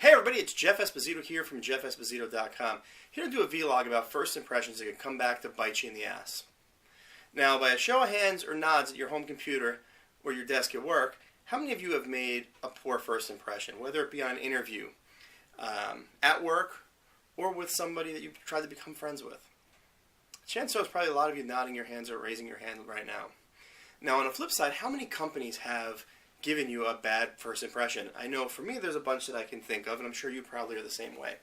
Hey everybody, it's Jeff Esposito here from jeffesposito.com. Here to do a vlog about first impressions that can come back to bite you in the ass. Now, by a show of hands or nods at your home computer or your desk at work, how many of you have made a poor first impression, whether it be on an interview, at work, or with somebody that you've tried to become friends with? Chances are, probably a lot of you nodding your hands or raising your hand right now. Now, on the flip side, how many companies have given you a bad first impression? I know for me there's a bunch that I can think of, and I'm sure you probably are the same way.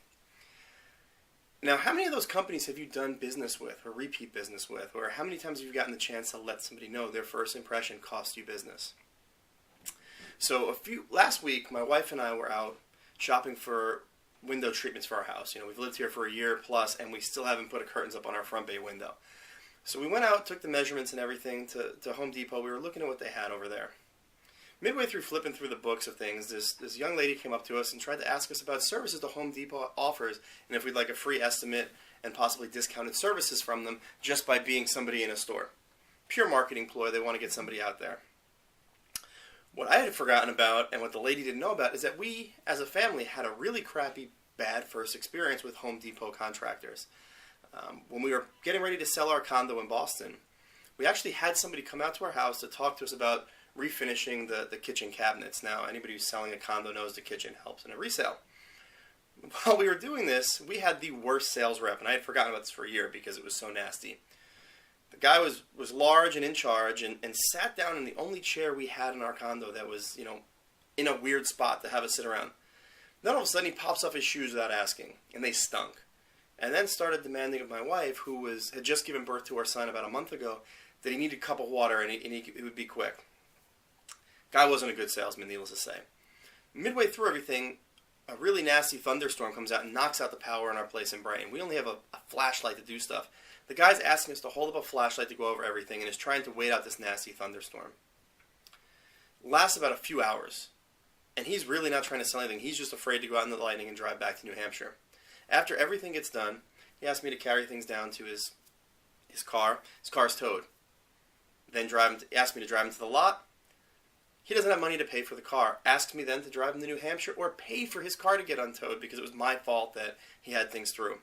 Now, how many of those companies have you done business with or repeat business with, or how many times have you gotten the chance to let somebody know their first impression cost you business? So last week, my wife and I were out shopping for window treatments for our house. You know, we've lived here for a year plus, and we still haven't put curtains up on our front bay window. So we went out, took the measurements and everything to Home Depot. We were looking at what they had over there. Midway through flipping through the books of things, this young lady came up to us and tried to ask us about services the Home Depot offers and if we'd like a free estimate and possibly discounted services from them just by being somebody in a store. Pure marketing ploy. They want to get somebody out there. What I had forgotten about and what the lady didn't know about is that we, as a family, had a really crappy, bad first experience with Home Depot contractors. When we were getting ready to sell our condo in Boston, we actually had somebody come out to our house to talk to us about refinishing the kitchen cabinets. Now, anybody who's selling a condo knows the kitchen helps in a resale. While we were doing this, we had the worst sales rep, and I had forgotten about this for a year because it was so nasty. The guy was large and in charge and sat down in the only chair we had in our condo that was, in a weird spot to have us sit around. Then all of a sudden he pops off his shoes without asking, and they stunk. And then started demanding of my wife, who had just given birth to our son about a month ago, that he needed a cup of water and it would be quick. Guy wasn't a good salesman, needless to say. Midway through everything, a really nasty thunderstorm comes out and knocks out the power in our place in Brighton. We only have a flashlight to do stuff. The guy's asking us to hold up a flashlight to go over everything and is trying to wait out this nasty thunderstorm. It lasts about a few hours. And he's really not trying to sell anything. He's just afraid to go out in the lightning and drive back to New Hampshire. After everything gets done, he asked me to carry things down to his car. His car's towed. Then asked me to drive him to the lot. He doesn't have money to pay for the car. Asked me then to drive him to New Hampshire or pay for his car to get untowed because it was my fault that he had things through.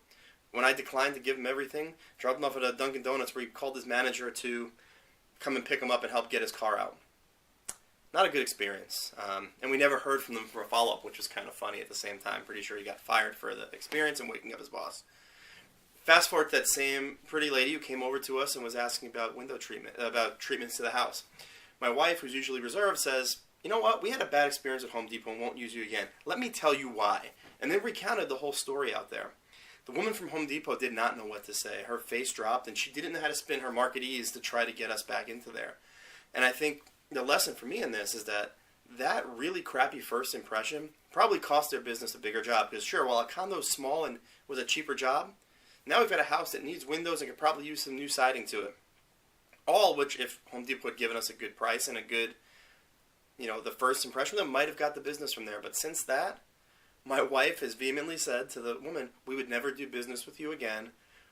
When I declined to give him everything, dropped him off at a Dunkin' Donuts where he called his manager to come and pick him up and help get his car out. Not a good experience. And we never heard from them for a follow-up, which was kind of funny at the same time. Pretty sure he got fired for the experience and waking up his boss. Fast forward to that same pretty lady who came over to us and was asking about window treatment, about treatments to the house. My wife, who's usually reserved, says, "You know what? We had a bad experience at Home Depot and won't use you again. Let me tell you why." And then recounted the whole story out there. The woman from Home Depot did not know what to say. Her face dropped, and she didn't know how to spin her marketese to try to get us back into there. And I think the lesson for me in this is that really crappy first impression probably cost their business a bigger job. Because sure, while a condo is small and was a cheaper job, now we've got a house that needs windows and could probably use some new siding to it. All which, if Home Depot had given us a good price and a good, the first impression, they might have got the business from there. But since that, my wife has vehemently said to the woman, we would never do business with you again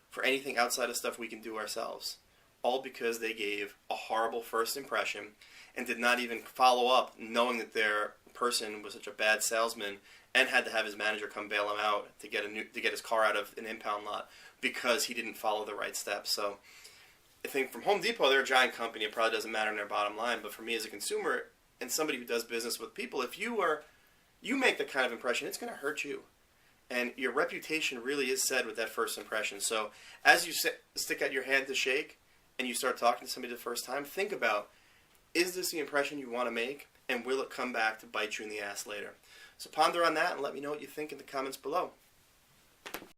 for anything outside of stuff we can do ourselves. All because they gave a horrible first impression and did not even follow up, knowing that their person was such a bad salesman and had to have his manager come bail him out to get his car out of an impound lot because he didn't follow the right steps. So I think from Home Depot, they're a giant company. It probably doesn't matter in their bottom line. But for me as a consumer and somebody who does business with people, if you make that kind of impression, it's going to hurt you. And your reputation really is said with that first impression. So as you stick out your hand to shake and you start talking to somebody the first time, think about, is this the impression you want to make? And will it come back to bite you in the ass later? So ponder on that and let me know what you think in the comments below.